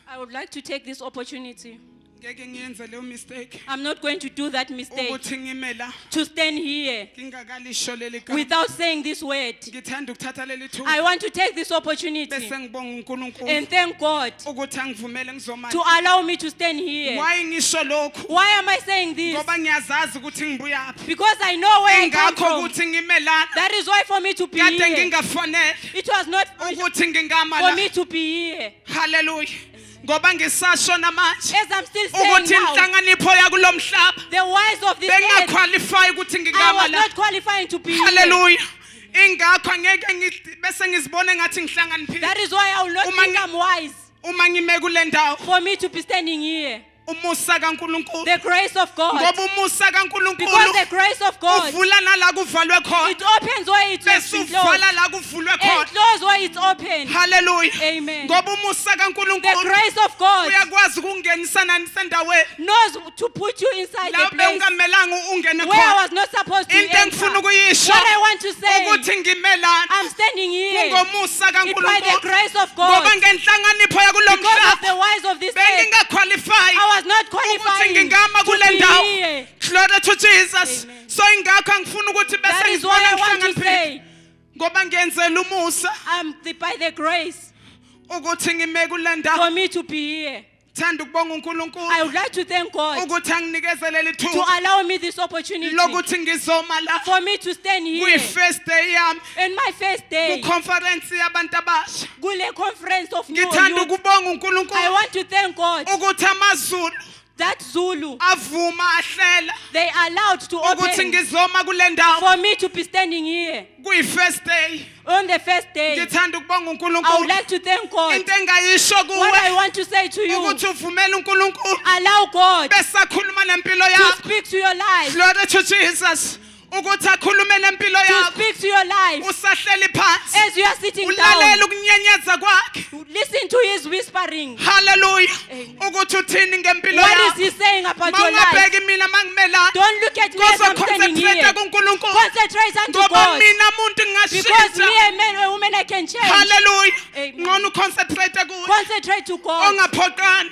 I would like to take this opportunity. Ngeke ngiyenze leyo mistake. I'm not going to do that mistake. Ukuthi ngime la. To stand here Ngingakalisho leli gama. without saying this word. Ngithanda ukuthatha leli thuba. I want to take this opportunity Bese ngibonga uNkulunkulu. and thank God Ukuthi angivumele ngizomala. to allow me to stand here. Why ngisho lokho? Why am I saying this? Ngoba ngiyazazi ukuthi ngibuyaphi. Because I know where I come Ingakho from. ukuthi ngime lana. That is why for me to be Kade here, ngingafonela. it was not Ukuthi ngingama for la. me to be here. Hallelujah. Ngoba ngisasho namanje. As I'm still saying Ukuthi now, inhlanganipho yakulomhlaba. the wise of this earth, Bengaqualify ukuthi I ngingama was la. not qualifying to be here. Hallelujah. Ingakho angeke bese ngizibone ngathi ngihlanganiphile. That is why I will not think I'm wise Uma ngime kule ndawo. for me to be standing here. Umusa kaNkulunkulu. The grace of God. Ngoba umusa Because kaNkulunkulu the grace of God, uvula nala kuvalwe it khona. opens where it has Bese been closed uvala la kuvulwe and khona. close where it's open. Hallelujah. Amen. Ngoba umusa The kaNkulunkulu grace of God uyakwazi ukungenisana nisendaweni knows to put you inside la a place bewungamelanga ungene where I khona. was not supposed to Into enter. engifuna ukuyisho What I want to say, ukuthi ngimelana I'm standing here. ngomusa It's by the kaNkulunkulu. grace of Ngoba God. ngenhlanganipho Because of yakulomhlaba the wise of this earth, bengingaqualify I was not ukuthi qualifying ngingama to kule be ndawo. here. Glory to Jesus. Amen. So ingakho angifuna ukuthi That bese is what ngizibone I want to ngihlanganiphile say. ngoba ngiyenzela umusa By the grace ukuthi ngime kule ndawo. for me to be here. Thanda ukubonga I uNkulunkulu would like to thank God ukuthi anginikeze leli to thuba allow me this opportunity lokuthi ngizoma la for me to stand here. kuyi first day yami And my first day, ku conference yabantu abasha. kule conference of new Ngithanda youth, ukubonga I uNkulunkulu want to thank God ukuthi amazulu that Zulu, avuma ahlela they allowed to ukuthi open ngizoma kule ndawo for me to be standing here kuyi first day. on the first day. Ngithanda ukubonga I would uNkulunkulu like to thank God. into engayisho What I kuwe want to say to you, ukuthi uvumele uNkulunkulu allow God bese akhuluma nempilo to yakho. speak to your life, Glory to Jesus. Ukuthi akhulume nempilo to yakho speak to your life usahleli phansi as you are sitting ulalela down. ukunyenyeza kwakhe. Listen to his whispering. Hallelujah. Amen. Ukuthi uthini ngempilo What is yakho. he saying about your life? Mawungabheki mina mangimelana. Don't look at me as I'm standing Concentrate here. kuNkulunkulu. Concentrate unto Ngoba God. mina umuntu Because me, ngashintsha. a man or a woman, I can change. Hallelujah. Amen. Ngcono concentrate kuwe. Concentrate to God, Ongaphoqani.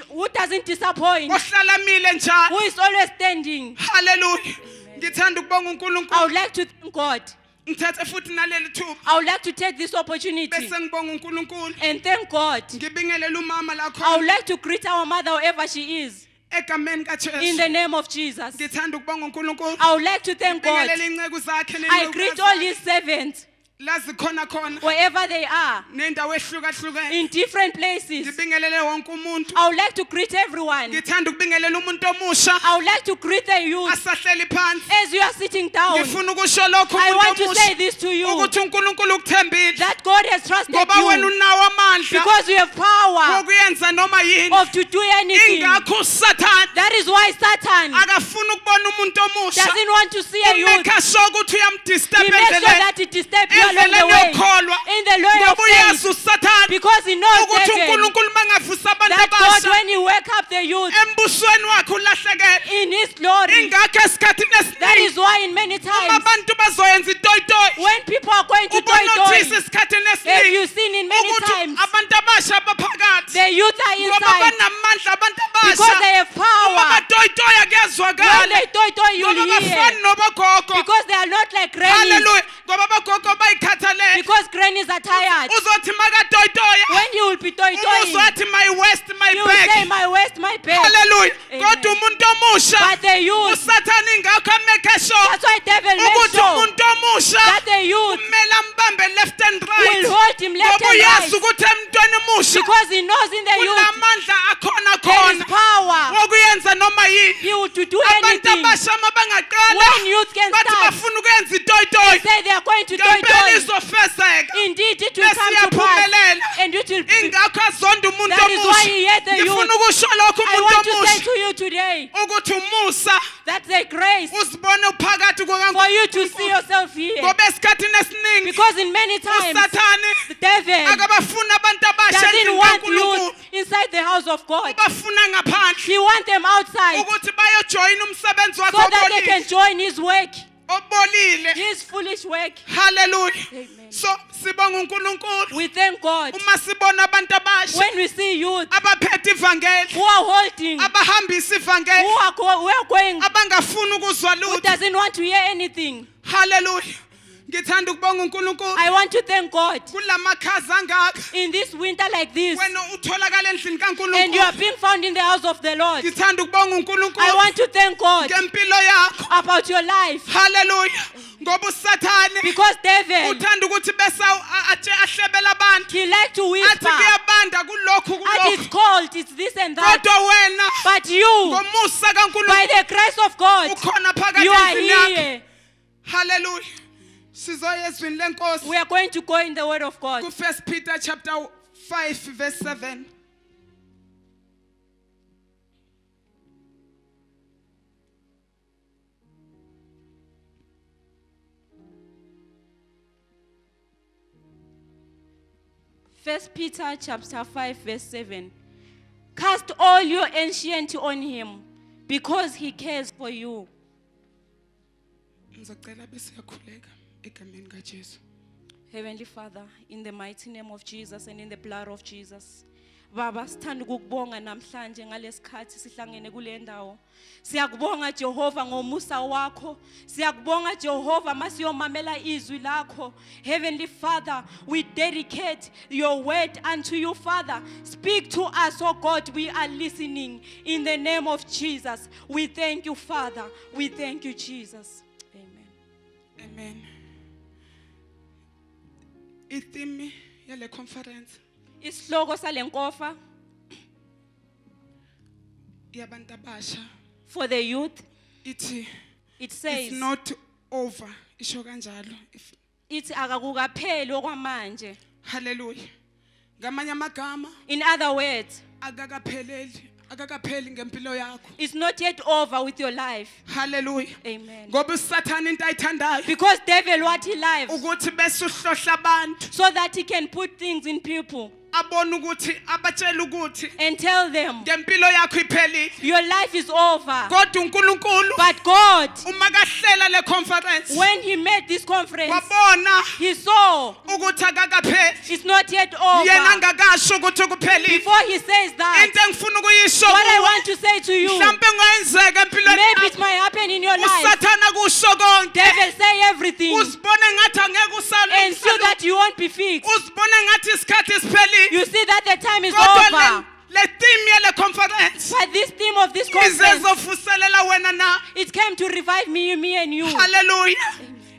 who doesn't disappoint, Ohlala mile njalo. who is always standing. Hallelujah. Ngithanda ukubonga I uNkulunkulu. would like to thank God. Ngithathe futhi naleli thuba. I would like to take this opportunity Bese ngibonga uNkulunkulu. and thank God. Ngibingelele umama I would lakho like to greet our mother wherever she is. egameni In kaJesu. the name of Jesus. Ngithanda ukubonga uNkulunkulu. I would like to thank God. Ngibingelele inceku zakhe I greet all his servants lazi khona wherever they are, nendawo ehlukahlukene. in different places. Ngibingelele wonke umuntu. I would like to greet everyone. Ngithanda ukubingelela umuntu omusha I would like to greet the youth asahleli phansi. as you are sitting down. Ngifuna ukusho lokho I umuntu want to say omusha this to you, ukuthi uNkulunkulu ukuthembile that God has trusted ngoba wena you unawo amandla because you have power wokuyenza noma yini. of to do anything. Ingakho uSathane That is why Satan akafuna ukubona umuntu omusha. doesn't want to see a youth. Umeka sure ukuthi uyamdisturb He makes sure endleleni. that it disturbs you along the Endleleni way. yokukholwa. In the way of Ngoba uyazi faith. uSathane Because he knows ukuthi David, uNkulunkulu mangavusa abantu that God, abasha when he wake up the youth embusweni wakhe ulahlekele. in his glory, Ingakho esikhathini that is esiningi why in many uma times, abantu bazoyenza itoyitoyi when people are going to ubonothisa toy, esikhathini have esiningi you seen in many ukuthi times, abantu abasha baphakathi the youth are ngoba inside banamandla abantu because abasha they have uma power. batoyitoya When kuyazwakala they toy, you'll ngoba hear. bafani nobogogo. Because they are not like grannies. Hallelujah. Ngoba abagogo bayikhathalele. Because grannies are tired. Uzothi makatoyitoya When you will be toying, uzothi my waist my you will say, back. my waist, my back. Hallelujah. Amen. Kodwa umuntu omusha But the youth, uSathane ingakho ameke sure that's why devil makes ukuthi sure umuntu omusha that the youth kumele ambambe left and right. will hold him left Ngoba and uyazi right. ukuthi emntweni omusha Because he knows in the youth kunamandla akhona there is khona power. wokuyenza noma yini. He will to do Abantu anything. abasha uma bangaqala When youth can bathi start, bafuna ukuyenza they itoyitoyi say they are going to ngempela toy. izofezeka. Indeed, it will come to pass. Besiyaphumelela. And it will be. Ingakho azonda umuntu That is why he omusha. hates the youth. Ngifuna ukusho lokho I umuntu want to say omusha to you today ukuthi umusa that the grace uzibone uphakathi for you to see yourself here. ngoba esikhathini esiningi Because in many times, uSathane the devil akabafuna abantu abasha doesn't endlini want kaNkulunkulu. youth inside the house of God. Ubafuna ngaphandle He wants them outside ukuthi bayojoyina umsebenzi so wakhe that they can obolile. join his work. obolile. His foolish work. Hallelujah. Amen. So sibonga uNkulunkulu We thank God. uma sibona abantu abasha When we see youth abaphethe ivangeli who are holding, abahambisa who ivangeli are going, abangafuni ukuzwa who lutho. doesn't want to hear anything. Hallelujah. Ngithanda ukubonga uNkulunkulu I want to thank God kulamakhaza angaka in this winter like this, wena utholakala endlini and you are kaNkulunkulu. being found in the house of the Lord. Ngithanda ukubonga I uNkulunkulu want to thank God ngempilo yakho. about your life, Hallelujah. Ngoba uSathane because David, uthanda ukuthi bese ahlebela abantu. he liked to Athi whisper, kuyabanda kulokhu and it's kulokhu. cold, it's this and that. Kodwa wena But you, ngomusa by kaNkulunkulu the grace of God, ukhona phakathi you are endlini yakho. here. Hallelujah. Sizoya ezwini lenkosi. We are going to go in the word of God. Ku 1 Peter chapter 5 verse 7. First Peter chapter 5 verse 7. Cast all your anxiety on him, because he cares for you. Ngizocela bese yakhuleka egameni kaJesu. Heavenly Father, in the mighty name of Jesus and in the blood of Jesus. Baba, sithanda ukukubonga namhlanje ngalesikhathi sihlangene kule ndawo. Siyakubonga Jehova ngomusa wakho. Siyakubonga Jehova masiyomamela izwi lakho. Heavenly Father, we dedicate your word unto you, Father. Speak to us, oh God, we are listening. In the name of Jesus, we thank you, Father. We thank you, Jesus. Amen. Amen. Itheme yale conference Isihloko salenkofa yabantu abasha for the youth, ithi it it's says, not over. Isho kanjalo. ithi akakukapheli okwamanje. Hallelujah. Ngamanye amagama In other words, akakapheli ngempilo yakho. it's not yet over with your life. Hallelujah. Amen. Ngoba uSathane into ayithandayo Because devil what he lives, ukuthi bese uhlohla abantu so that he can put things in people abone ukuthi abatshela ukuthi and tell them ngempilo yakho iphelile. your life is over. Kodwa uNkulunkulu But God, uma kahlela le conference when he made this conference, wabona he saw ukuthi akakapheli. it's not yet Yena over. angakasho ukuthi kuphelile. Before he says that, Into engifuna ukuyisho what I kuwe, want to say to you, mhlambe kungayenzeka empilweni maybe it yakho might happen in your life. uSathane kusho konke. Devil say everything Uzibone ngathi angeke and so that you won't be fixed. uzibone ngathi isikhathi siphelile. You see that the time is Kodwa over. le theme yale conference But this theme of this conference, izezovuselela wena na. it came to revive me and you. Hallelujah.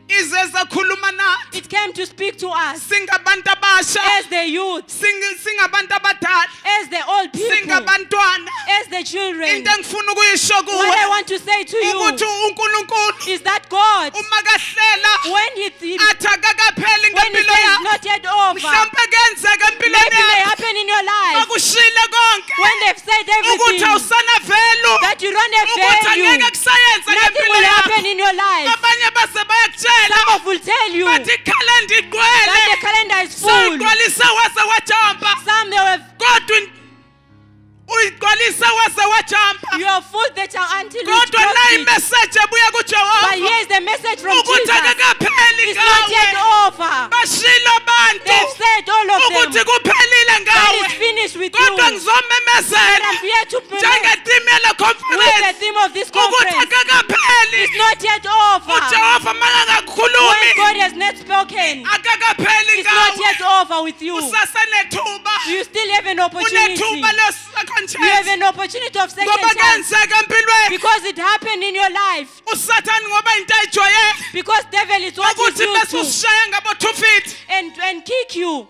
Izeza khuluma nathi It came to speak to us singabantu abasha, as the youth, singabantu abadala, as the old people, singabantwana. as the children. Into engifuna ukuyisho What I kuwe want to say to you ukuthi uNkulunkulu is that God, uma kahlela when He athi akakapheli when He ngempilo says yakho, not yet over, mhlawumbe kuyenzeka empilweni maybe may yakho happen in your life akushile konke when they've said ukuthi everything awusana velu, that you don't have ukuthi value. angeke kusayenza Nothing ngempilo will yakho. happen in your life. Abanye base bayakutshela Some of will tell you bathi ikhalenda that the igcwele calendar is full. sayigcwalise waze wajampa, Some they have kodwa uyigcwalise waze wajampa, your food that are until you kodwa cross nayi it. message ebuya But kuJehova here is the message from ukuthi Jesus. akakapheli It's not yet ngawe. over. Bashilo abantu They've said all of ukuthi them kuphelile that ngawe, it's finished with you. kodwa And ngizomemezela I'm here to promote njengetheme yale with the conference theme of this ukuthi conference. akakapheli. It's not yet over. uJehova When makakakhulumi God has not spoken, akakapheli it's not ngawe. yet over with you. Usasenethuba, You still have an opportunity. unethuba le-second You have chance. an opportunity of second Ngoba chance. kuyenzeka empilweni Because it happened in your life. uSathane ngoba into ayijwayele Because devil is what ukuthi he's bese used to. usishaya ngabo 2 feet, And kick you.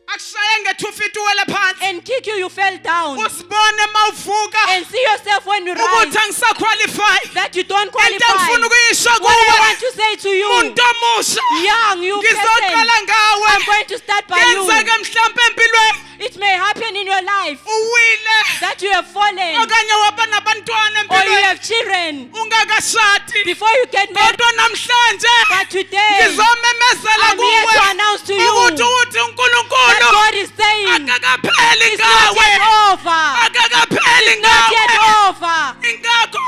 akushaye nge-2 feet uwele phansi, And kick you, you fell down. usibone mawuvuka And see yourself when you ukuthi rise angisaqualify. that you don't Into qualify. engifuna ukuyisho What I kuwe, want to say to you, muntu omusha, young, you person, ngizoqala ngawe. I'm going to start by you. Kuyenzeka mhlawumbe empilweni It may happen in your life uwile that you have fallen okanye waba nabantwana or you empilweni have children ungakashadi, before you get married. kodwa namhlanje But today, ngizomemezela I'm here to kuwe announce to ukuthi you uthi that uNkulunkulu God is saying akakapheli it's not yet ngawe, over. akakapheli Not yet ngawe. over. Ingakho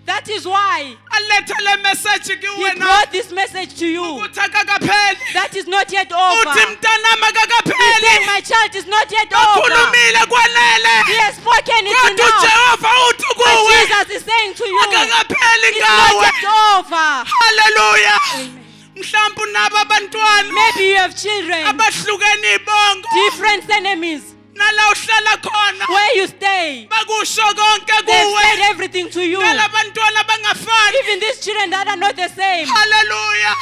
That is why ale uletha le message He kuwe na brought this message to you. ukuthi akakapheli That is not yet over. uthi mntanami He's akakapheli saying my child is not yet over. ukhulumile kwanele He has spoken it kodwa enough. uJehova uthi But kuwe Jesus is saying to you, akakapheli it's not ngawe yet over. haleluya Amen. mhlawumbe unabo abantwana Maybe you have children, abahlukene ibongo different enemies, nala uhlala khona where you stay. bakusho konke They've kuwe said everything to you. nalabantwana bangafani Even these children that are not the same. haleluya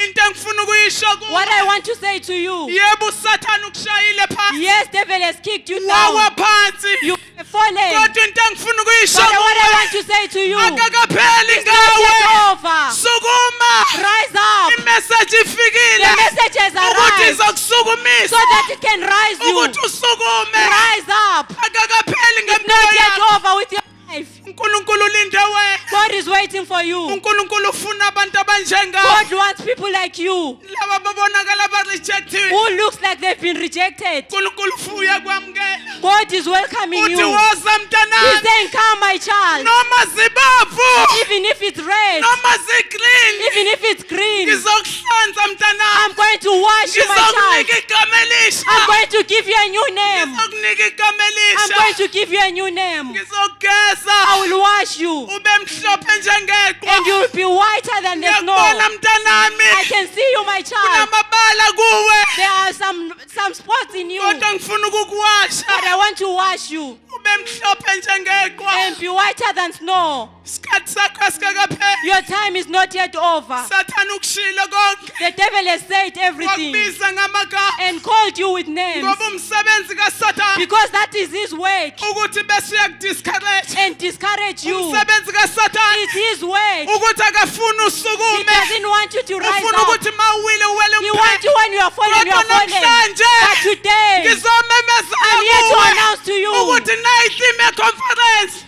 into engifuna ukuyisho What kuwe I want to say to you, yebo usathana ukushayile phansi yes, devil has kicked you wawa down. phansi You have fallen. kodwa into engifuna ukuyisho But what I kuwe want to say to you, akakapheli it's not yet ngawe over. sukuma Rise up. imessage The ifikile message has ukuthi arrived so izokusukumisa that it can rise you. ukuthi usukume Rise up. akakapheli It's ngempilo not yet yakho over with your life. uNkulunkulu ulinde wena God is waiting for you. uNkulunkulu ufuna abantu abanjengawe God wants people like you laba babonakala ba-rejected who looks like they've been rejected. uNkulunkulu ufuya kwamukela God is welcoming uthi you. woza He's mntanami saying, come my child. noma zibavu Even if it's red, noma zigreen even if it's green, ngizokuhlanza mntanami I'm going to wash you, my child. ngizokunika igama elisha I'm going to give you a new name. ngizokunika igama I'm elisha going to give you a new name. ngizogeza I will wash you, ube mhlophe njengeqwa and you will be whiter than the snow. ngiyakubona mntanami I can see you, my child. kunamabala kuwe There are some spots in you, kodwa ngifuna ukukuwasha but I want to wash you ube mhlophe njengeqwa and be whiter than snow. isikhathi sakho asingakapheli Your time is not yet over. sathana ukushilo konke The devil has said everything wakubiza ngamagama and called you with names ngoba umsebenzi kasathane because that is his work ukuthi bese uyakudiscourage and discourage you. umsebenzi kasathane It's his work. ukuthi akafuni He usukume doesn't want you to rise ufuna up. ukuthi mawuwile uwele He wants you when you are falling, you are Kodwa falling. namhlanje But today, ngizomemezela I'm here to kuwe announce to you ukuthi nayithime yeconference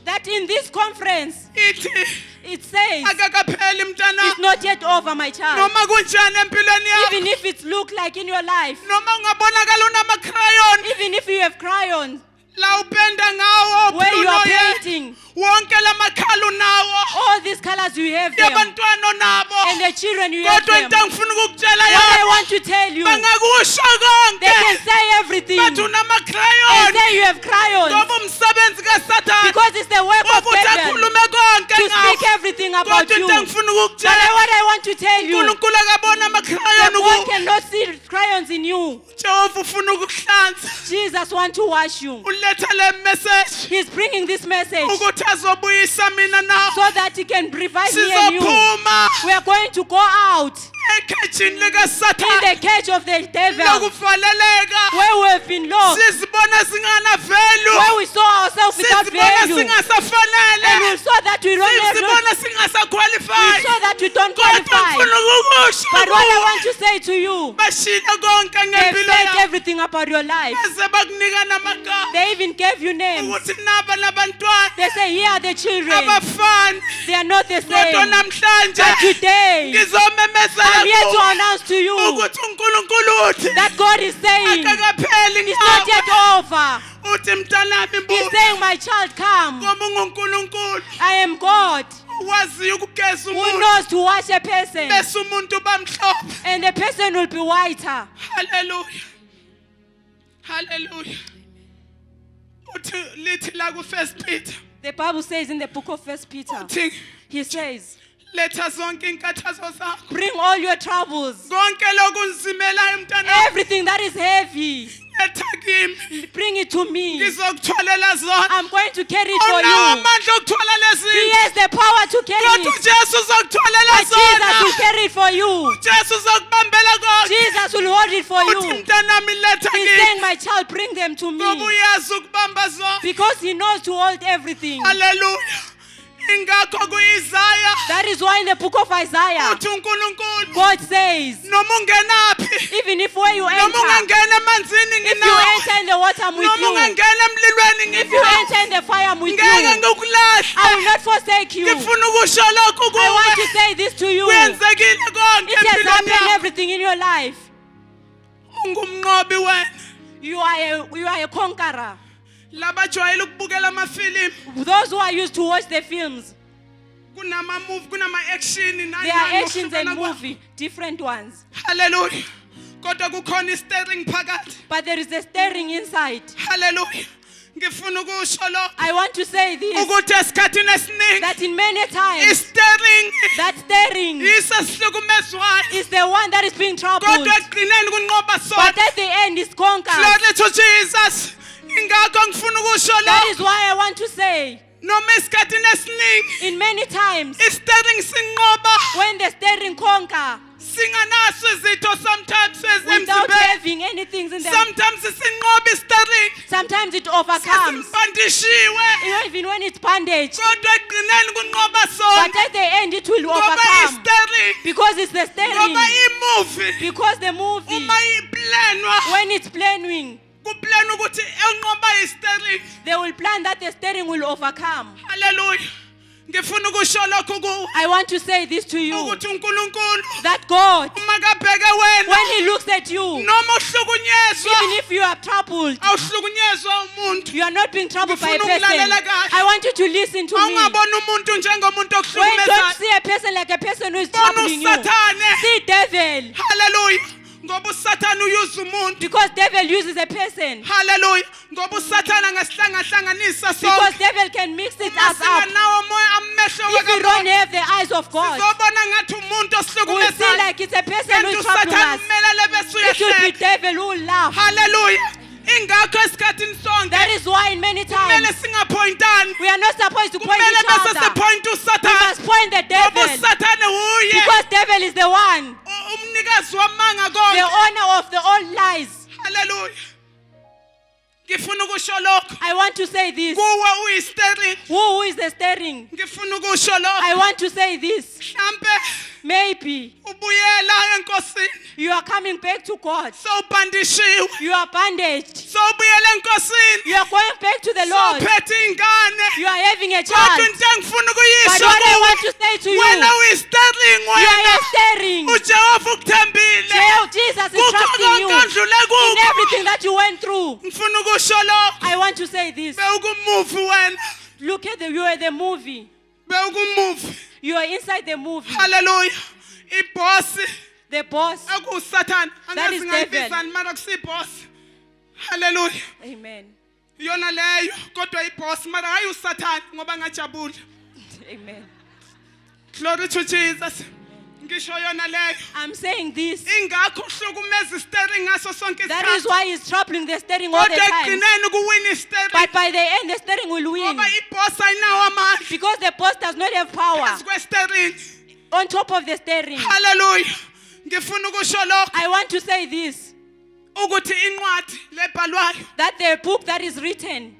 that in this conference, ithi it says, akakapheli mntana it's not yet over, my child. noma kunjani empilweni yakho Even if it look like in your life, noma ungabonakala unama-crayon even if you have crayons, la upenda ngawo where you are uphululo ye- painting, wonke la makhala unawo all these colors you have them, yabantwana onabo and the children you have kodwa them. into engifuna ukukutshela What I yona want to tell you, they bangakusho can konke say everything bathi and unama-crayon say you have crayons ngoba umsebenzi kasathane because it's the work of ukuthi devil akhulume konke to ngawo speak everything about kodwa you. into But engifuna what ukukutshela I want to tell you, unkulunkulu akabona ama-crayon that God kuwe cannot see crayons in you. jehova ufuna ukukuhlanza Jesus wants to wash you. uletha le message He's bringing this message ukuthi azobuyisa mina nawe so that he can revive me and you. sizophuma We are going to go out ekhejini in likasathane the cage of the devil lokuvaleleka where we have been lost, sizibona singana velu where we saw ourselves without sizibona value, and singasafanele we saw that we don't have, sizibona we singasaqualify saw that we don't kodwa qualify. ngifuna ukukusho But what I kuwe, want to say to you, bashilo konke they've ngempilo said yakho everything about your life. beze bakunika namagama They even gave you names. ukuthi naba labantwana They say, here are the children. abafani They are not the kodwa same. namhlanje But today, ngizomemezela I'm here to kuwe announce to you ukuthi uNkulunkulu uthi that God is saying, akakapheli it's not yet ngawe over. uthi mntanami He's mbuzo saying, my child, come. ngoba unguNkulunkulu I am God waziyo ukugeza who umuntu knows to wash a person, bese umuntu bamhlophe and the person will be whiter. haleluya haleluya uthi lithi la ku first Peter The Bible says in the book of 1 Peter, uthi he says, letha zonke inkathazo zakho bring all your troubles, konke lokunzimelayo mntanami everything that is heavy, letha kimi bring it to me. ngizokuthwalela zona I'm going to carry it for unawo you. amandla okuthwala lezi He has the power to carry kodwa it. uJesu uzokuthwalela But Jesus will zona carry it for you. uJesu uzokubambela konke Jesus will hold it for uthi you. mntanami letha He's kimi saying, my child, bring them to ngoba me. uyazi ukubamba zonke Because he knows to hold everything. haleluya ingakho kuIsaya That is why in the book of Isaiah, uthi uNkulunkulu God says, noma ungenaphi even if where you noma enter, ungangena emanzini if you nginawe enter in the water, I'm with noma you. ungangena emlilweni If you nginawe enter in the fire, I'm with ngeke you. I ngikulahle will not forsake you. ngifuna ukusho lokhu I want to kuwe say this to you. kwenzekile konke It has empilweni happened yakho everything in your life. ungumnqobi wena You are a conqueror. labajwayele ukubukela amafilimu Those who are used to watch the films, kunama move kunama action There are actions and movie, different ones. Hallelujah. Kodwa kukhona i-steering phakathi. But there is a steering inside. Hallelujah. Ngifuna ukusho lo I want to say this, ukuthi esikhathini esiningi that in many times, i-steering that steering yiso sihlukumezwayo. is the one that is being troubled. Kodwa ekugcineni kunqoba But sona. at the end, it's conquered. Glory to Jesus. Ingakho ngifuna ukusho That lo is why I want to say, noma esikhathini esiningi in many times, i-steering sinqoba when the steering conquer, singanaso izitho sometimes without ezemzimbeni. having anything in them, Sometimes sinqoba i-steering sometimes it overcomes. sesimpandishiwe Even when it's bandaged, kodwa ekugcineni kunqoba sona but at the end it will ngoba overcome. i-steering Because it's the steering. ngoba i-movie Because the movie, uma iplanwa when it's planning, kuplan ukuthi enqoba i-steering. they will plan that the steering will overcome. Hallelujah. Ngifuna ukusho lokho kuwe I want to say this to you, ukuthi uNkulunkulu that God, uma kabheke wena when He looks at you, noma uhlukunyezwa even if you are troubled, awuhlukunyezwa umuntu. you are not being troubled by a Ngifuna person. ukulalela kahle. I want you to listen to me. Awungabona umuntu njengomuntu When don't okuhlukumezayo. see a person like a person who is Bona troubling you. uSathane. See devil. Hallelujah. Ngoba uSathane uyuza umuntu. Because devil uses a person. Hallelujah. Ngoba uSathane angahlangahlanganisa Because sonke. devil can mix it us up. Singanawo moya amehlo If you don't have the eyes of God, sizobona ngathi umuntu we will see osihlukumezayo. like it's a person who Kanti is troubling uSathane us. kumele bese It will be uyahleka. devil who will laugh. Hallelujah. Ingakho esikhathini sonke That is why in many kumele times singaphointani. we are not supposed to point Kumele each bese other. sipoint We uSathane. must point the Ngoba devil. uSathane uye Because devil is the one, umnikazi wamanga the konke. owner of the all lies. Hallelujah. Ngifuna ukusho lokho. I want to say this. Kuwe uyi-steering. Who is the steering? Ngifuna ukusho lokho. I want to say this. Mhlambe Maybe ubuyela enkosini. you are coming back to God. Sowubhandishiwe. You are bandaged. Sowubuyela enkosini. You are going back to the Lord. Sowuphethe ingane. You are having a Kodwa child. into engifuna But ukuyisho what I kuwe, want to say to you, wena uyi-steering you are wena. a steering. uJehova ukuthembile. Tell Jesus is Kukho trusting you konke ondlule in kukho. everything that you went through. Ngifuna ukusho lokho. I want to say this. Bewukumuvi wena. Look at you are the movie. Bewukumuvi. You are inside the movie. Hallelujah. Iboss The boss. akusathana. That is Angazi devil. ngayibizani mara kusiboss. Hallelujah. Amen. Yona leyo kodwa iboss mara hayi usathana ngoba ngajabula. Amen. Glory to Jesus. Ngisho yona leyo. I'm saying this. Ingakho uhlukumeza i-steering ngaso sonke That is isikhathi. why he's troubling the steering all the Kodwa time. ekugcineni kuwina i-steering. But by the end, the steering will win. Ngoba iboss ayinawo amandla Because the boss does not have power phezu kwe-steering. on top of the steering. Hallelujah. Ngifuna ukusho lokho I want to say this. ukuthi inqwadi lebhalwayo That the book that is written,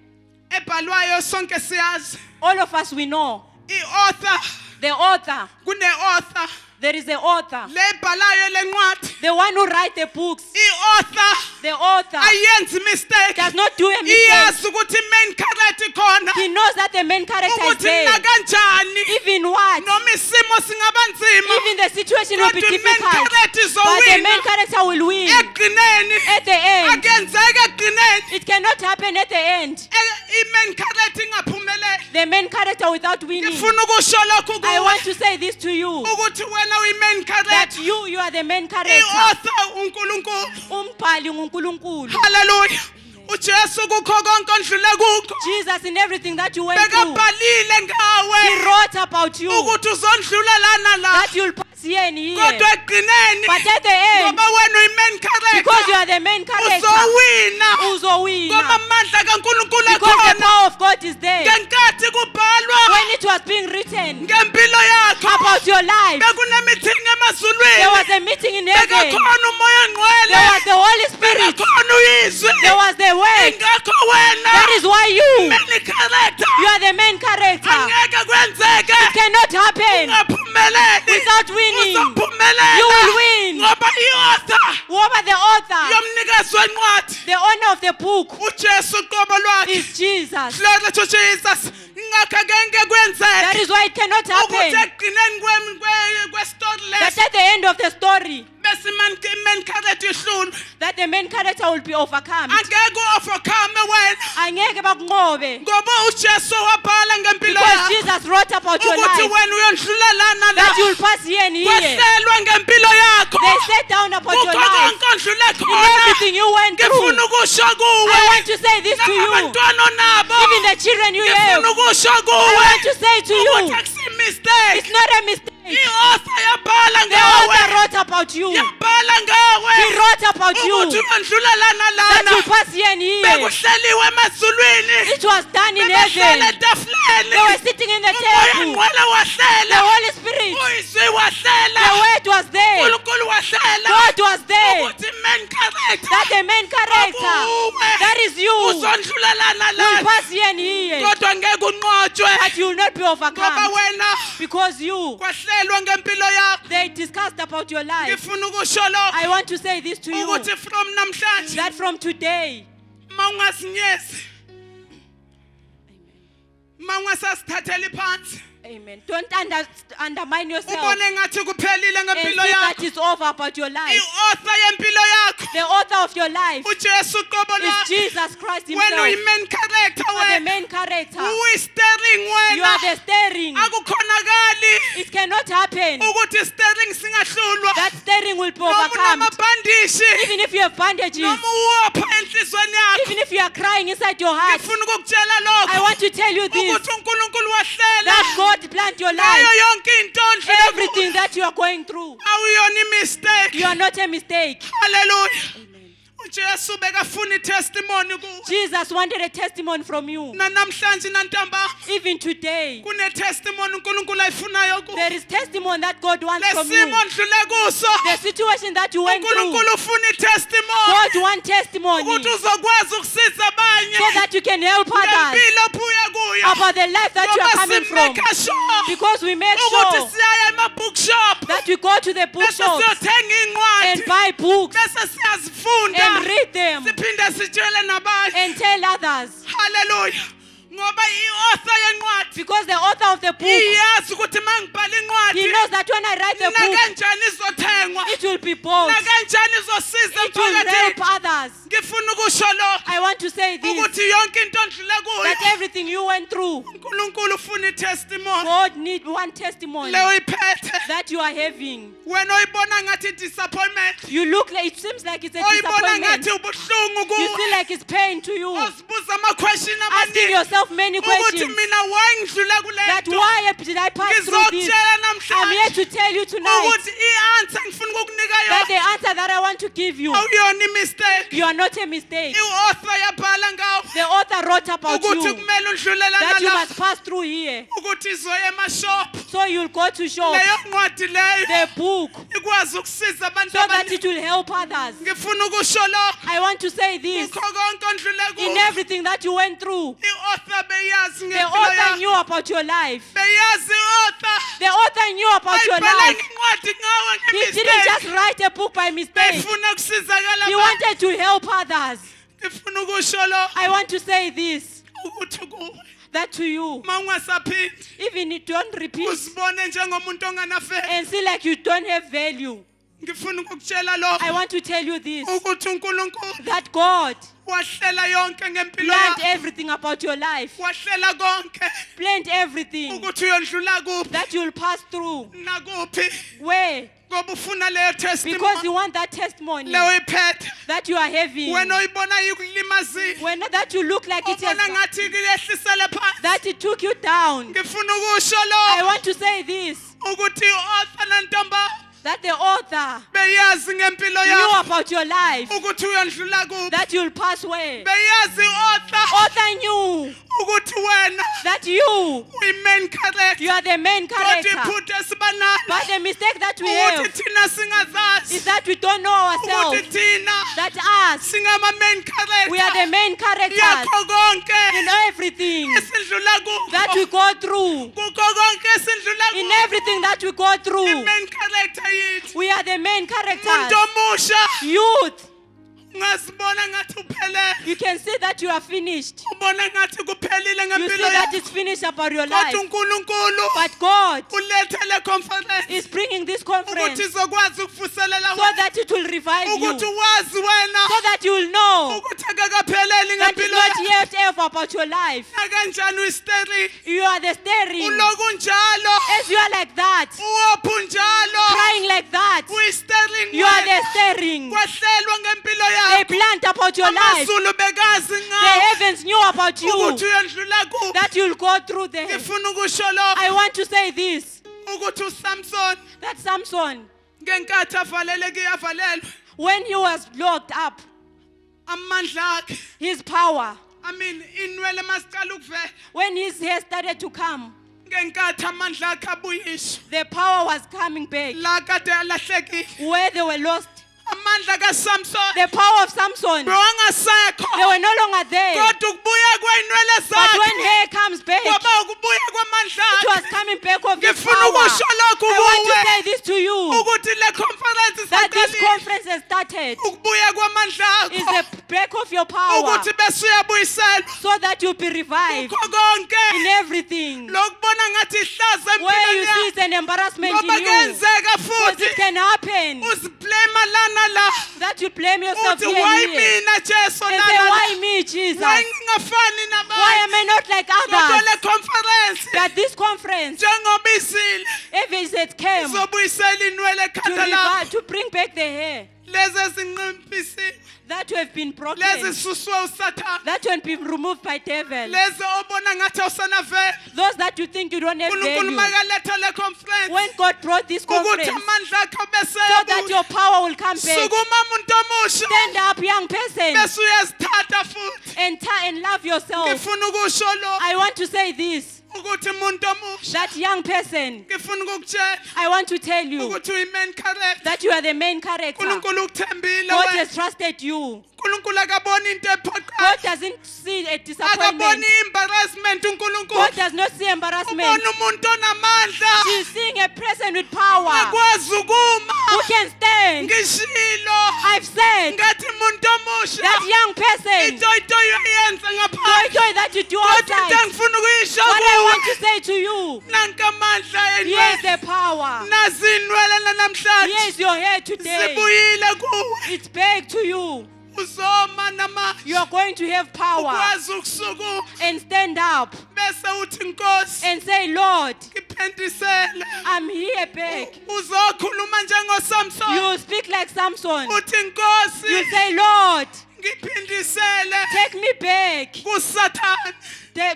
ebhalwayo sonke siyazi. all of us we know. I-author The author. kune-author There is the author. lebhalayo lencwadi. The one who writes the books. I-author The author ayenzi mistake. does not do a mistake. Iyazi ukuthi main character khona. He knows that the main character is Ukuthi there. nakanjani Even what? noma isimo singaba nzima. Even the situation will be Kodwa main difficult. character But the main izowina. character will win. Ekugcineni At the end. akenzeki ekugcineni. It cannot happen at the end. I-main character ingaphumeleli. The main character without winning. Ngifuna ukusho lokho I kuwe want to say this to you. ukuthi wena uyi-main That character. you are the main character. I-author uNkulunkulu. Umbhali nguNkulunkulu. Hallelujah. uJesu kukho konke ondlule kukho. Jesus in everything that you went through. Bekabhalile He ngawe wrote about you. ukuthi uzondlula lana la. That you'll pass here and here. Kodwa ekugcineni But at the end, ngoba wena uyi-main because you character are the main character, uzowina ngoba uzowina. amandla kaNkulunkulu Because the ekhona. power of God is there. Ngenkathi kubhalwa When it was being written ngempilo yakho about your life, bekunemeeting there emazulwini. was a meeting in heaven. Bekakhona umoya There ngcwele. was the Holy Spirit. Bekakhona uyizwi. There was the word. Ingakho wena That is why you main character are the main character. angeke kwenzeke It cannot happen ungaphumeleli. without winning. Uzophumelela You will win. ngoba i-author Whoever the author, yomnikazi wencwadi the owner of the book uJesu uqobo lwakhe. is Jesus. Glory to Jesus. Ingakho ngeke That kwenzeke is why it cannot ukuthi happen. ekugcineni kwe-story That leso at the end of the story, bese bese main character ihlulwe that the main character will be overcome. angeke overcome wena Angeke bakunqobe. ngoba uJesu wabhala ngempilo Because yakho Jesus wrote about your ukuthi life wena uyondlulelana that you la will pass here and here. kwehlelwe ngempilo yakho They sat down about your ukho life. konke ondlule In khona everything you went through. ngifuna ukusho I kuwe want to say this to you. abantwana onabo Even the children you have. ngifuna ukusho I kuwe want to say to you. ukuthi akusimistake It's not a mistake. i-author yabhala The author ngawe wrote about you. yabhala ngawe He wrote about ukuthi you. uyondlulelana That lana you pass here and here. bekuhleliwe emazulwini It was done in bebehlele heaven. etafuleni They were sitting in the umoya table. ngcwele The wahlela Holy Spirit. uyizwi The wahlela word was there. unkulunkulu wahlela God was there. ukuthi main character That the main character. Akuwe. That is you. Will uzondlulelana lana pass here and here. kodwa ngeke unqotshwe But you will not be ngoba overcome. wena Because you. kwahlelwa ngempilo yakho They discussed about your life. ngifuna ukusho lo I want to say this to you. ukuthi from namhlanje That from today. uma ungasinyezi uma ungasasithatheli phansi Amen. Don't undermine yourself. ubone ngathi kuphelile And see ngempilo that yakho it's over about your life. i-author yempilo yakho The author of your life ujesu uqobo is lakho Jesus Christ wena himself. uyi-main character You are the wena main character. uyi-steering You wena are the steering. akukhonakali It cannot happen. ukuthi i-steering singahlulwa That steering will be noma overcome. unamabhandishi Even if you have bandages, noma uwopha enhlizweni yakho even if you are crying inside your heart, ngifuna ukukutshela I lokho want to tell you this. ukuthi unkulunkulu wahlela That God planned your life. ngayo yonke into ondlule Everything that you are going through, awuyona imistake you are not a mistake. haleluya ujesu bekafuna itestimony kuwe Jesus wanted a testimony from you. nanamhlanje nantamba Even today, kunetestimony unkulunkulu ayifunayo kuwe there is testimony that God wants from lesimo you. ondlule kuso The situation that you went through, unkulunkulu ufuna itestimony God wants testimony ukuthi uzokwazi ukusiza abanye so that you can help others ngempilo ophuye kuyo about the life that you are ngoba coming from. simeka sure Because we make ukuthi sure siyaya ema-bookshop that we go to the bese bookshops siyothenga iy'ncwadi and buy books bese siyazifunda and read them siphinde sitshele nabanye and tell others. haleluya ngoba i-author yencwadi Because the author of the book, iyazi ukuthi uma ngibhala he incwadi knows that when I write the book, nakanjani izothengwa it will be bought. nakanjani izosiza It will help emphakathini others. ngifuna ukusho lo I want to say this, ukuthi yonke into ondlule kuyo that everything you went through, unkulunkulu ufuna itestimony God need one testimony leyo uyiphethe that you are having. wena oyibona ngathi disappointment You look like, it seems like it's a oyibona disappointment. ngathi ubuhlungu You kuwe feel like it's pain to you. ozibuza ama-question Asking amaningi yourself many ukuthi questions. mina why ngidlule kule That nto why did I pass through this? ngizokutshela I'm here namhlanje to tell you tonight ukuthi i-answer ngifuna ukukunika that the yona answer that I want to give you, awuyona imistake you are not a mistake. i-author yabhala ngawo The author wrote about ukuthi you kumele undlulelana that you la must pass through here. ukuthi izoya emashop So you'll go to shop, leyo ncwadi leyo the book, ikwazi ukusiza abantu so that abaningi it will help others. ngifuna ukusho lo I want to say this, kukho konke ondlule in kuwo everything that you went through, i-author beyazi the ngempilo author yakho knew about your life. beyazi i-author The author knew about your ayibhalanga life. incwadi ngawe He didn't just ngemistake write a book by mistake. befuna ukusizakala He abantu wanted to help others. ngifuna ukusho lo I want to say this, ukuthi kuwe that to you, uma ungasaphindi even if you don't repeat uzibone njengomuntu onganafeni and see like you don't have value, ngifuna ukukutshela lo I want to tell you this, ukuthi unkulunkulu that God wahlela yonke ngempilo planned yakho everything about your life, wahlela konke planned everything ukuthi uyondlula kuphi that you'll pass through. nakuphi Where? ngoba ufuna leyo Because you testimony want that testimony leyo uyiphethe that you are having. wena uyibona ikulimazile When that you look like it ubona has, ngathi kuyehlisele phansi that it took you down. ngifuna ukusho I lo want to say this, ukuthi i-author nantomba that the author beyazi ngempilo knew yakho about your life, ukuthi uyondlula kuphi that you'll pass away. beyazi i-author Author knew ukuthi wena that you uyi-main character are the main kodwa character. iphutha esibanalo But the mistake that we ukuthi have thina singazazi is that we don't know ukuthi ourselves. thina That us, singama-main we are the character main characters yakho konke in everything esindlula that we kukho go through. kukho konke esindlula In kukho everything that we go through, i-main character yethu we are the main umuntu characters. omusha Youth, Ungazibona ngathi uphelele. You can see that you are finished. Ubona ngathi kuphelile You see ngempilo that yakho. it's finished about your life. Kodwa uNkulunkulu But God ulethele conference is bringing this ukuthi conference izokwazi ukuvuselela so wena. that it will revive you. Ukuthi So wazi wena that you will know ukuthi akakapheleli that it's ngempilo not yakho. yet ever about your life. Akanjani uyisteri. You are the steering. Uloku njalo. As you are like that, Uwophu njalo. crying like that, Uyistering you are the wena. steering. Kwahlelwa ngempilo They yakho. planned about your life. Amazulu bekazi The ngawe. heavens knew about you, Ukuthi uyendlula kuphi. that you'll go through there. Ngifuna ukusho lokho I want to say this, ukuthi uSamson that Samson, ngenkathi avaleleke avalelwe when he was locked up, amandla akhe his power, inwele masicala ukuvela when his hair started to come, ngenkathi amandla akhe abuyiswa the power was coming back. la kade alahlekile Where they were lost, amandla kaSamson the power of Samson, bewangasekho they were no longer there. kodwa ukubuya kweinwele But when zakhe hair comes back, kwaba ukubuya kwamandla it was akhe coming back of his ngifuna power. ukusho lokhu I want to kuwe say this to you, ukuthi le conference that this saqalile conference has started ukubuya kwamandla is akho the back of your power, ukuthi bese uyabuyiselwa so that you'll be revived kho konke in everything. lokubona ngathi ihlaza Where you empilweni see it's an embarrassment ngoba in you, kenzeka because it futhi can happen uziblame lana la that you blame yourself uthi here why and here mina Jesu and say, lana why me, Jesus? why ngingafani Why am nabanye I not like kodwa others? le conference That this conference, njengoba izile if it came to izobuyisela inwele ekhanda revive, lakho to bring back the hair lezi ezinqimpisiwe that you have been broken, lezi zisuswe usathane that you have been removed by devil, lezi obona ngathi awusanavela those that you think you don't have uNkulunkulu value. makaletha le conference When God brought this ukuthi conference, amandla akho so that beseyabuya your power will come back. sukuma umuntu omusha Stand up, young person, bese uyazithatha futhi and love yourself. ngifuna ukusho lo I want to say this, ukuthi umuntu omusha that young person, ngifuna ukukutshela I want to tell you ukuthi uyi-main character that you are the main character. uNkulunkulu ukuthembile God wena has trusted you. uNkulunkulu akaboni into God ephoqayo doesn't see a disappointment. akaboni i-embarrassment uNkulunkulu God does not see embarrassment. ubona umuntu onamandla She's seeing a person with power akwazi ukuma who can stand. ngishilo I've said ngathi umuntu omusha that young person, itoyitoyo uyenza ngaphandle joy that you do kodwa into outside. engifuna ukuyisho What I kuwe want to say to you, nanka amandla here's enwele the power. nazi inwele nanamhlanje Here's your hair today. zibuyile kuwe It's back to you. uzoma namanje You are going to have power ukwazi ukusukuma and stand up bese uthi nkosi and say, Lord, ngiphendisele I'm here back. uzokhuluma njengoSamson You speak like Samson. uthi nkosi You say, Lord, ngiphindisele take me back kuSathane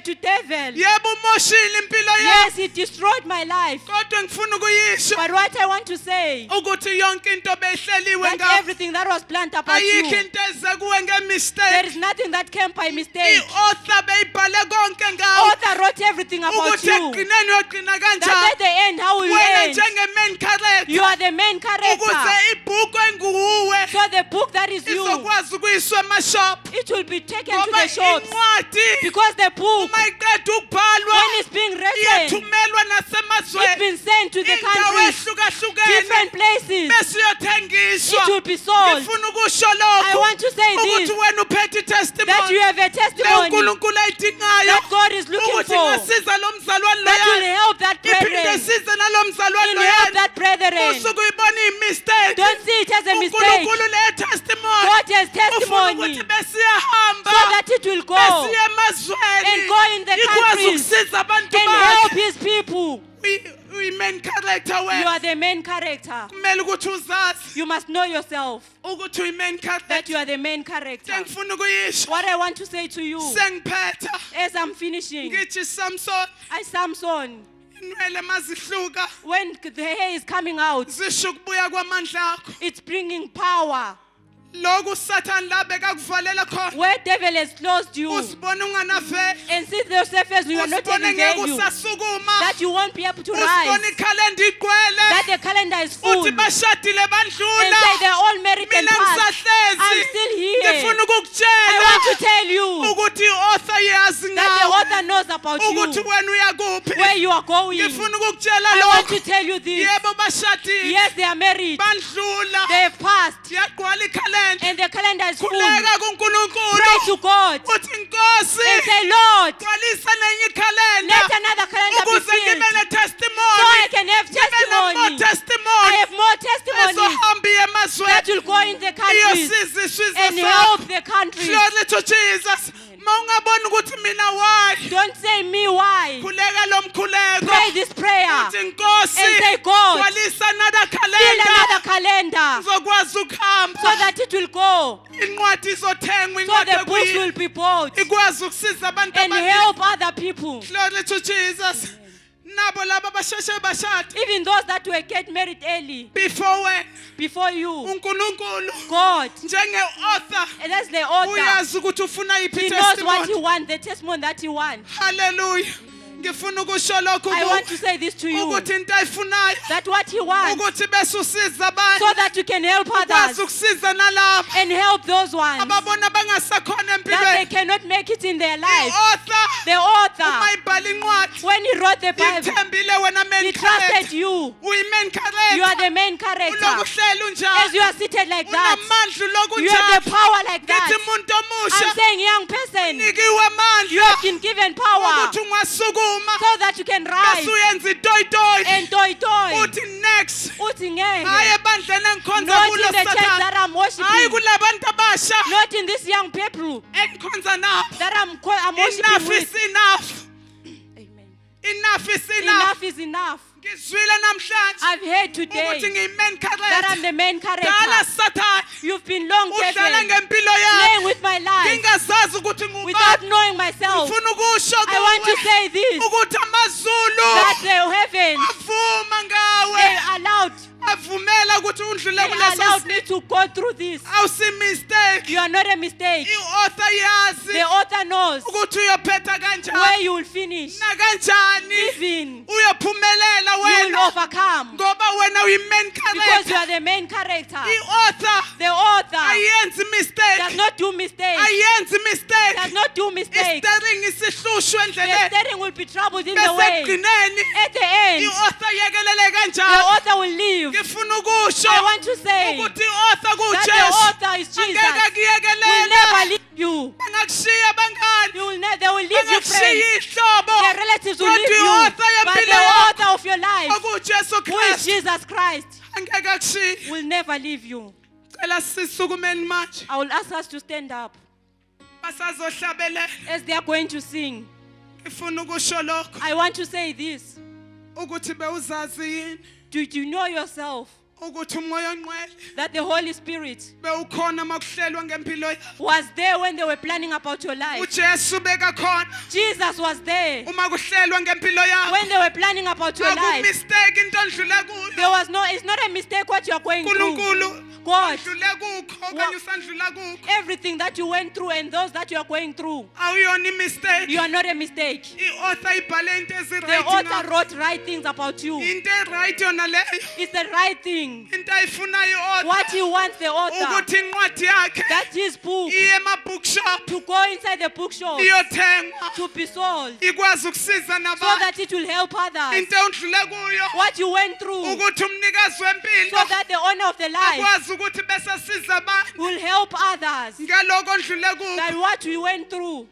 to devil. yebo umoshile impilo yakho Yes, it destroyed my life. kodwa ngifuna ukuyisho But what I want to say, ukuthi yonke into behleliwe that ngawe everything that was planned about ayikho you, into eze kuwe there ngemistake is nothing that came by mistake. i-author beyibhale konke ngawe Author wrote everything about ukuthi you. ekugcineni uyogcina That kanjani at the end, how will you wena end? njenge-main character You are the main ukuze character. ibhuku enguwe So the book that is you, izokwazi ukuyiswa emashop it will be taken to ngoba the shops. incwadi Because the book, uma iqeda ukubhalwa when it's being written, iyathumelwa it's nasemazweni been sent to the indawo countries, ehlukahlukene different places. bese uyothengiswa It will be sold. ngifuna ukusho I lokhu want to say ukuthi this, wena uphethe that i-testimony you have a le testimony uNkulunkulu ayidingayo that God is looking ukuthi for, ngasiza lo mzalwane that will loyana help that iphinde brethren, size nalo mzalwane will help loyana that brethren. usuke uyibona iyi-mistake Don't see it as a mistake. uNkulunkulu le testimony God has ufuna testimony ukuthi besiyahamba so that it will go besiye emazweni and go in the ikwazi countries ukusiza abantu and help bakhe his people. uyi-main character You wena are the main character. kumele ukuthi uzazi You must know yourself ukuthi uyi-main that character you are the main character. engifuna ukuyisho What I want to say to you, sengiphetha as I'm finishing, ngithi Samson Samson, inwele mazihluka when the hair is coming out, zisho ukubuya kwamandla akho it's bringing power. lokhu uSathane la bekakuvalela khona Where devil has closed you usibona unganavela and see yourself as you are not usibone having ngeke value, usasukuma that you won't be able to usibone rise, ikhalenda igcwele that the calendar is full, uthi and bashadile say bandlula they're all married and mina passed. I'm ngisahlezi still here. ngifuna I ukukutshela want to tell you ukuthi i-author yazi that the ngawe author knows about ukuthi you, wena uyakuphi where you are going. ngifuna ukukutshela I want to lokho tell you this. yebo bashadile Yes, they are married. bandlula They have passed. yagqwala ikhalenda And the calendar calendar is full, khuleka kuNkulunkulu pray to God uthi Nkosi and say, Lord, gcwalisa nenye ikhalenda let another calendar be ukuze filled ngibe so ne-testimony I can have ngibe testimony. more I testimony have more testimonies ezohamba iye emazweni that will go in the countries iyosiza isizwe and sakho help the countries. glory to Jesus ma ungaboni ukuthi mina why Don't say me why. khuleka lo mkhuleko Pray this prayer uthi Nkosi and say, God, gcwalisa another fill calendar another calendar ngizokwazi ukuhamba so that it will go, incwadi izothengwa so incwadi the books will be bought ikwazi ukusiza abantu and abaningi help other people. glory to Jesus nabo laba basheshe bashada Even those that were get married early before when before you, uNkulunkulu God, njenge-author and that's the author. uyazi ukuthi ufuna yiphi He knows what he testimony wants, the testimony that he wants. hallelujah ngifuna ukusho lokho I want to say this to you, ukuthi into ayifunayo that what he wants, ukuthi bese usiza abantu so that you can help ukwazi others ukusiza nalabo and help those ones ababona bangasakhona that they empilweni cannot make it in their life. i-author The author, uma ibhala incwadi when he wrote the Bible, ithembile wena he main trusted character you. uyi-main You are character the main character. ulokuhlela As you unjalo are seated like that, unamandla you have the lokunjalo power like ngithi that. muntu I'm omusha saying, young person, nikiwe you amandla have been given power ukuthi ungasukuma so that you can bese rise uyenza itoyitoyi and toy. uthi next Uthi hayi ngeke. ebandleni engikhonza Not kulo in the church sathane that I'm hayi worshiping. kulabantu abasha Not in this young people engikhonza nabo that I'm worshiping enough with. is enough Amen. enough is enough Enough is enough. ngizwile namhlanje I've heard ukuthi today ngiyi-main that I'm character the main dala character. sathane You've been long udlala present, ngempilo playing yami with my life ngingazazi ukuthi without ngubani knowing myself. ngifuna ukusho I want to kuwe say this, ukuthi amazulu that the heavens, avuma they ngawe allowed, avumela ukuthi undlule they kuleso allowed me to go through this. awusi-mistake You are not a mistake. i-author yazi The author knows ukuthi uyophetha kanjani where you will finish. nakanjani Even uyophumelela you will wena overcome ngoba wena uyi-main because you character are the main character. i-author The author ayenzi does mistake not do mistakes. ayenzi mistake Does not do mistakes. isitering isihlushwe The endleleni steering will be troubled in the bese way. ekugcineni At the end, i-author yekelele the kanjani author will leave. ngifuna ukusho I want to say ukuthi i-author that the kujesu author is Jesus. angeke Will akuyekelela never leave you. bangakushiya bangani They will leave you bangakushiya friends. ihlobo The relatives will leave kodwa you. i-author But yempilo the yakho author of your life, okujesu who is kristu Jesus Christ, angeke akushiye will never leave you. cela sisukumeni manje I will ask us to stand up basazohlabelela as they are going to sing. ngifuna ukusho lokho I want to say this. ukuthi bewuzazi yini Did you know yourself ukuthi umoya ongcwele that the Holy Spirit bewukhona uma kuhlelwa ngempilo yakho was there when they were planning about your life? ujesu bekakhona Jesus was there uma kuhlelwa ngempilo yakho when they were planning about your life. akumistake into ondlule kuyo There was no, it's not a mistake what you are going through. unkulunkulu God, ondlule kukho okanye usandlula kukho everything that you went through and those that you are going through, awuyona imistake you are not a mistake. i-author ibhale into The eziright author wrote right things about you. into eright yona leyo It's the right thing. into ayifunayo i-author What he wants the author, ukuthi incwadi yakhe that his book, iye ema-bookshop to go inside the bookshop, iyothengwa to be sold, ikwazi ukusiza so nabantu that it will help others. into ondlule kuyo What you went through, ukuthi umnikazi wempilo so that the owner of the life akwazi ukuthi bese asiza abantu will help others. ngaloko ondlule kukho That what we went through,